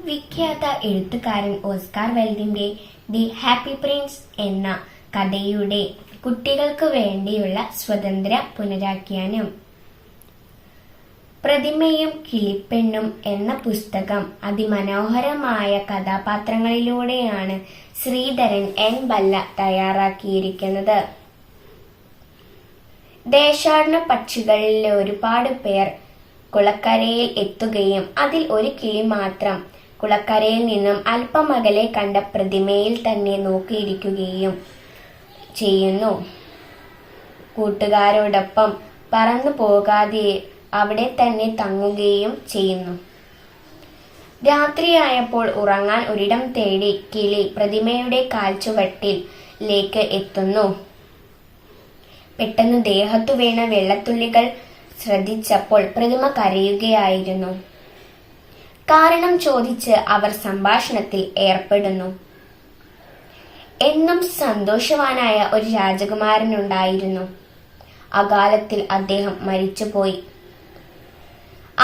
വിഖ്യാത എഴുത്തുകാരൻ Oscar വൈൽഡിന്റെ the happy Prince എന്ന കഥയുടെ കുട്ടികൾക്ക് വേണ്ടിയുള്ള സ്വതന്ത്ര പുനരാഖ്യാനം. പ്രതിമയും കിളിപ്പെണ്ണും എന്ന പുസ്തകം അതിമനോഹരമായ കഥാപാത്രങ്ങളിലൂടെയാണ് ശ്രീധരൻ എൻ ബല്ല തയ്യാറാക്കിയിരിക്കുന്നത്. ദേശാടന പക്ഷികളിൽ ഒരുപാട് പേർ കുളക്കരയിൽ എത്തുകയും അതിൽ ഒരു കിളി മാത്രം കുളക്കരയിൽ നിന്നും അല്പം അകലെ കണ്ട പ്രതിമയിൽ തന്നെ നോക്കിയിരിക്കുകയും ചെയ്യുന്നു. കൂട്ടുകാരോടൊപ്പം പറന്നു പോകാതെ അവിടെ തന്നെ തങ്ങുകയും ചെയ്യുന്നു. രാത്രിയായപ്പോൾ ഉറങ്ങാൻ ഒരിടം തേടി കിളി പ്രതിമയുടെ കാൽച്ചുവട്ടിലേക്ക് എത്തുന്നു. പെട്ടെന്ന് ദേഹത്തു വീണ വെള്ളത്തുള്ളികൾ ശ്രദ്ധിച്ചപ്പോൾ പ്രതിമ കരയുകയായിരുന്നു. കാരണം ചോദിച്ച് അവർ സംഭാഷണത്തിൽ ഏർപ്പെടുന്നു. എന്നും സന്തോഷവാനായ ഒരു രാജകുമാരനുണ്ടായിരുന്നു. അകാലത്തിൽ അദ്ദേഹം മരിച്ചുപോയി.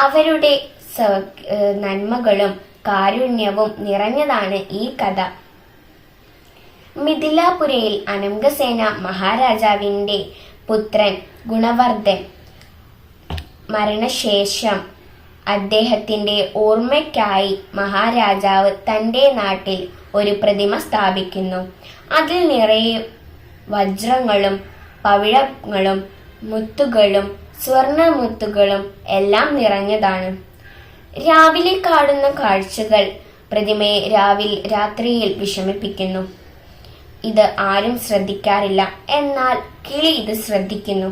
അവരുടെ നന്മകളും കാരുണ്യവും നിറഞ്ഞതാണ് ഈ കഥ. മിഥിലാപുരയിൽ അനംഗസേന മഹാരാജാവിന്റെ പുത്രൻ ഗുണവർദ്ധൻ മരണശേഷം അദ്ദേഹത്തിന്റെ ഓർമ്മയ്ക്കായി മഹാരാജാവ് തന്റെ നാട്ടിൽ ഒരു പ്രതിമ സ്ഥാപിക്കുന്നു. അതിൽ നിറയെ വജ്രങ്ങളും പവിഴങ്ങളും മുത്തുകളും സ്വർണമുത്തുകളും എല്ലാം നിറഞ്ഞതാണ്. രാവിലെ കാണുന്ന കാഴ്ചകൾ പ്രതിമയെ രാത്രിയിൽ വിഷമിപ്പിക്കുന്നു. ഇത് ആരും ശ്രദ്ധിക്കാറില്ല. എന്നാൽ കിളി ഇത് ശ്രദ്ധിക്കുന്നു.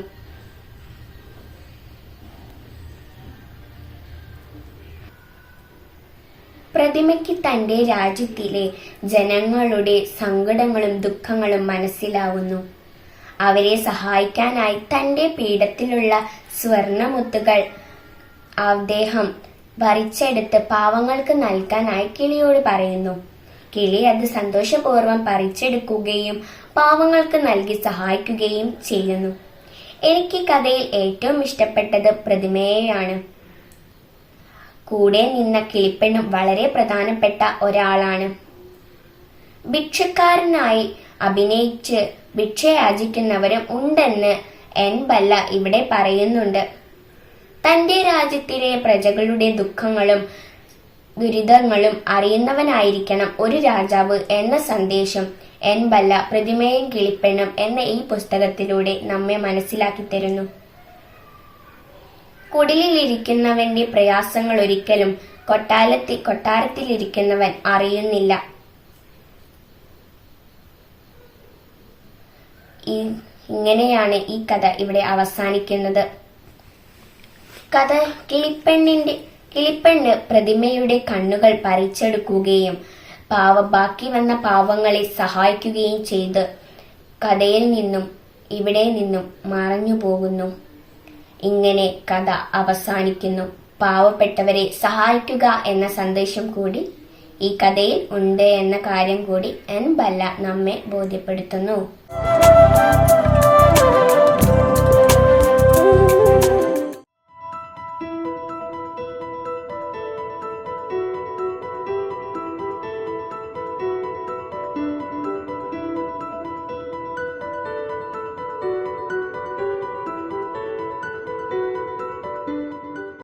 പ്രതിമയ്ക്ക് തന്റെ രാജ്യത്തിലെ ജനങ്ങളുടെ സങ്കടങ്ങളും ദുഃഖങ്ങളും മനസ്സിലാവുന്നു. അവരെ സഹായിക്കാനായി തന്റെ പീഠത്തിലുള്ള സ്വർണമുത്തുകൾ അദ്ദേഹം പറിച്ചെടുത്ത് പാവങ്ങൾക്ക് നൽകാനായി കിളിയോട് പറയുന്നു. കിളി അത് സന്തോഷപൂർവ്വം പറിച്ചെടുക്കുകയും പാവങ്ങൾക്ക് നൽകി സഹായിക്കുകയും ചെയ്യുന്നു. എനിക്ക് കഥയിൽ ഏറ്റവും ഇഷ്ടപ്പെട്ടത് പ്രതിമയെയാണ്. കൂടെ നിന്ന കിളിപ്പെണ്ണും വളരെ പ്രധാനപ്പെട്ട ഒരാളാണ്. ഭിക്ഷക്കാരനായി അഭിനയിച്ച് ഭിക്ഷയാചിക്കുന്നവരും ഉണ്ടെന്ന് എൻ ബല്ല ഇവിടെ പറയുന്നുണ്ട്. തന്റെ രാജ്യത്തിലെ പ്രജകളുടെ ദുഃഖങ്ങളും ദുരിതങ്ങളും അറിയുന്നവനായിരിക്കണം ഒരു രാജാവ് എന്ന സന്ദേശം എൻ ബല്ല പ്രതിമയും കിളിപ്പെണ്ണും എന്ന ഈ പുസ്തകത്തിലൂടെ നമ്മെ മനസ്സിലാക്കി തരുന്നു. കുടിലിലിരിക്കുന്നവന്റെ പ്രയാസങ്ങൾ ഒരിക്കലും കൊട്ടാരത്തിലിരിക്കുന്നവൻ അറിയുന്നില്ല. ഇങ്ങനെയാണ് ഈ കഥ ഇവിടെ അവസാനിക്കുന്നത്. കഥ കിളിപ്പെണ്ണ് പ്രതിമയുടെ കണ്ണുകൾ പറിച്ചെടുക്കുകയും ബാക്കി വന്ന പാവങ്ങളെ സഹായിക്കുകയും ചെയ്ത് കഥയിൽ നിന്നും ഇവിടെ നിന്നും മറഞ്ഞു പോകുന്നു. ഇങ്ങനെ കഥ അവസാനിക്കുന്നു. പാവപ്പെട്ടവരെ സഹായിക്കുക എന്ന സന്ദേശം കൂടി ഈ കഥയിൽ ഉണ്ട് എന്ന കാര്യം കൂടി എൻ ബല്ല നമ്മെ ബോധ്യപ്പെടുത്തുന്നു.